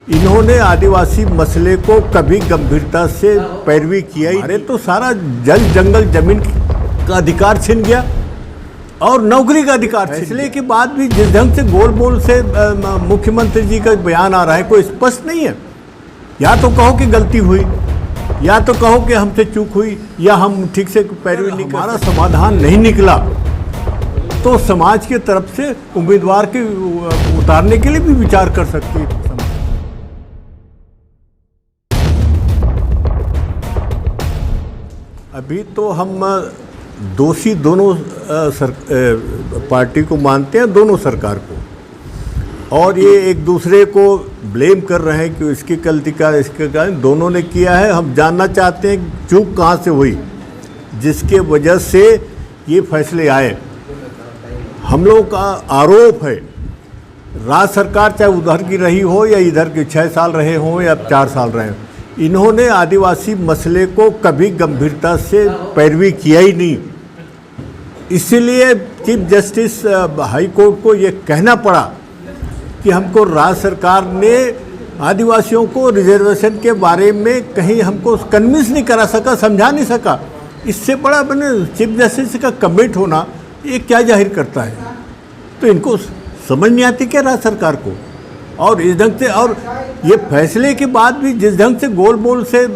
इन्होंने आदिवासी मसले को कभी गंभीरता से पैरवी किया ही। अरे तो सारा जल जंगल जमीन का अधिकार छिन गया और नौकरी का अधिकार। फैसले के बाद भी जिस ढंग से गोल बोल से मुख्यमंत्री जी का बयान आ रहा है कोई स्पष्ट नहीं है। या तो कहो कि गलती हुई, या तो कहो कि हमसे चूक हुई, या हम ठीक से पैरवी नहीं, हमारा समाधान नहीं निकला तो समाज की तरफ से उम्मीदवार के उतारने के लिए भी विचार कर सकती है। अभी तो हम दोषी दोनों पार्टी को मानते हैं, दोनों सरकार को, और ये एक दूसरे को ब्लेम कर रहे हैं कि इसकी गलती का इसके कारण दोनों ने किया है। हम जानना चाहते हैं चूक कहाँ से हुई जिसके वजह से ये फैसले आए। हम लोगों का आरोप है राज्य सरकार चाहे उधर की रही हो या इधर की 6 साल रहे हों या 4 साल रहे हों, इन्होंने आदिवासी मसले को कभी गंभीरता से पैरवी किया ही नहीं। इसीलिए चीफ जस्टिस हाई कोर्ट को ये कहना पड़ा कि हमको राज्य सरकार ने आदिवासियों को रिजर्वेशन के बारे में कहीं हमको कन्विंस नहीं करा सका, समझा नहीं सका। इससे बड़ा मैंने चीफ जस्टिस का कमिट होना ये क्या जाहिर करता है। तो इनको समझ नहीं आती क्या राज्य सरकार को, और इस ढंग से, और ये फैसले के बाद भी जिस ढंग से गोल बोल से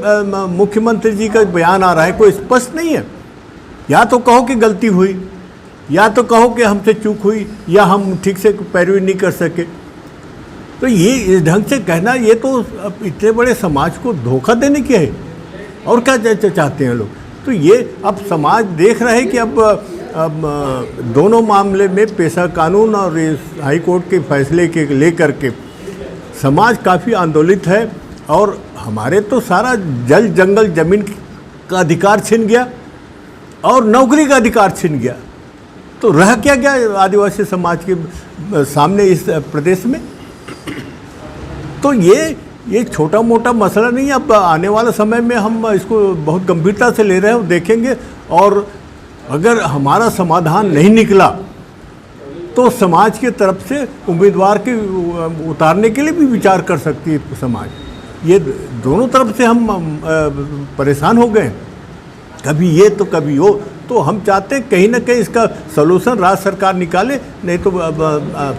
मुख्यमंत्री जी का बयान आ रहा है कोई स्पष्ट नहीं है। या तो कहो कि गलती हुई, या तो कहो कि हमसे चूक हुई, या हम ठीक से पैरवी नहीं कर सके। तो ये इस ढंग से कहना, ये तो इतने बड़े समाज को धोखा देने की है। और क्या चाहते हैं लोग। तो ये अब समाज देख रहा है कि अब दोनों मामले में पेशा कानून और हाई कोर्ट के फैसले के लेकर के समाज काफ़ी आंदोलित है। और हमारे तो सारा जल जंगल जमीन का अधिकार छिन गया और नौकरी का अधिकार छिन गया। तो रह क्या गया आदिवासी समाज के सामने इस प्रदेश में। तो ये छोटा मोटा मसला नहीं है। अब आने वाले समय में हम इसको बहुत गंभीरता से ले रहे हैं, देखेंगे। और अगर हमारा समाधान नहीं निकला तो समाज की तरफ से उम्मीदवार के उतारने के लिए भी विचार कर सकती है समाज। ये दोनों तरफ से हम परेशान हो गए, कभी ये तो कभी वो। तो हम चाहते हैं कहीं ना कहीं इसका सलूशन राज्य सरकार निकाले, नहीं तो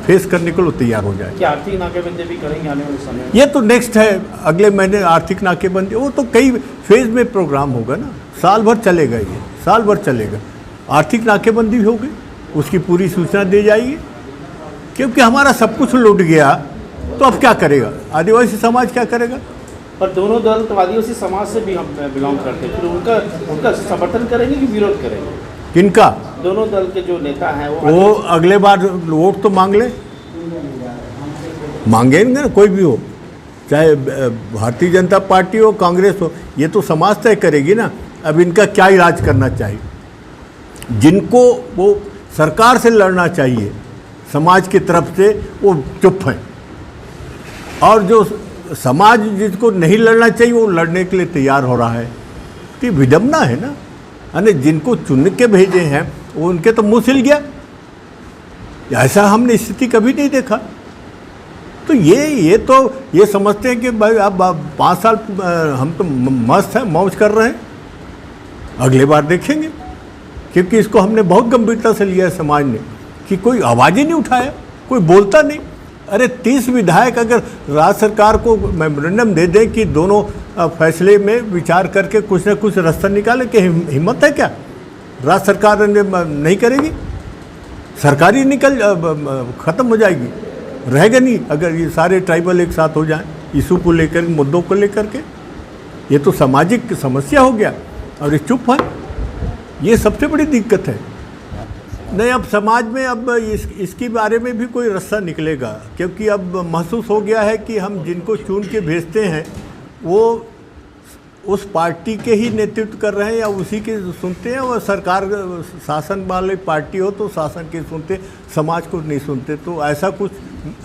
फेस करने के लिए तैयार हो जाए। क्या आर्थिक नाकेबंदी भी करेंगे आने वाले समय? ये तो नेक्स्ट है, अगले महीने आर्थिक नाकेबंदी। वो तो कई फेज में प्रोग्राम होगा ना, साल भर चलेगा, ये साल भर चलेगा। आर्थिक नाकेबंदी भी होगी, उसकी पूरी सूचना दी जाएगी। क्योंकि हमारा सब कुछ लूट गया तो अब क्या करेगा आदिवासी समाज, क्या करेगा। पर दोनों दल तो आदिवासी समाज से भी हम बिलोंग करते हैं, फिर उनका समर्थन करेंगे कि विरोध करेंगे? किनका? दोनों दल के जो नेता हैं वो अगले बार वोट तो मांग ले, मांगेंगे ना, कोई भी हो, चाहे भारतीय जनता पार्टी हो, कांग्रेस हो, ये तो समाज तय करेगी ना। अब इनका क्या इलाज करना चाहिए। जिनको वो सरकार से लड़ना चाहिए समाज की तरफ से, वो चुप हैं, और जो समाज जिसको नहीं लड़ना चाहिए वो लड़ने के लिए तैयार हो रहा है। तो विडम्बना है ना। यानी जिनको चुन के भेजे हैं वो उनके तो मुंह सिल गया। ऐसा हमने स्थिति कभी नहीं देखा। तो ये समझते हैं कि भाई अब 5 साल हम तो मस्त हैं, मौज कर रहे हैं, अगले बार देखेंगे। क्योंकि इसको हमने बहुत गंभीरता से लिया है समाज ने, कि कोई आवाज़ ही नहीं उठाया, कोई बोलता नहीं। अरे 30 विधायक अगर राज्य सरकार को मेमोरेंडम दे दें कि दोनों फैसले में विचार करके कुछ न कुछ रास्ता निकाले, कि हिम्मत है क्या राज्य सरकार नहीं करेगी? सरकार ही ख़त्म हो जाएगी, रहेगा नहीं अगर ये सारे ट्राइबल एक साथ हो जाएं इशू को लेकर, मुद्दों को लेकर के। ये तो सामाजिक समस्या हो गया और ये चुप है, ये सबसे बड़ी दिक्कत है। नहीं, अब समाज में अब इसके बारे में भी कोई रास्ता निकलेगा। क्योंकि अब महसूस हो गया है कि हम जिनको चुन के भेजते हैं वो उस पार्टी के ही नेतृत्व कर रहे हैं या उसी के सुनते हैं। और सरकार शासन वाले पार्टी हो तो शासन के सुनते, समाज को नहीं सुनते। तो ऐसा कुछ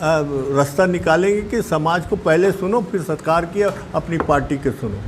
रास्ता निकालेंगे कि समाज को पहले सुनो, फिर सरकार की अपनी पार्टी के सुनो।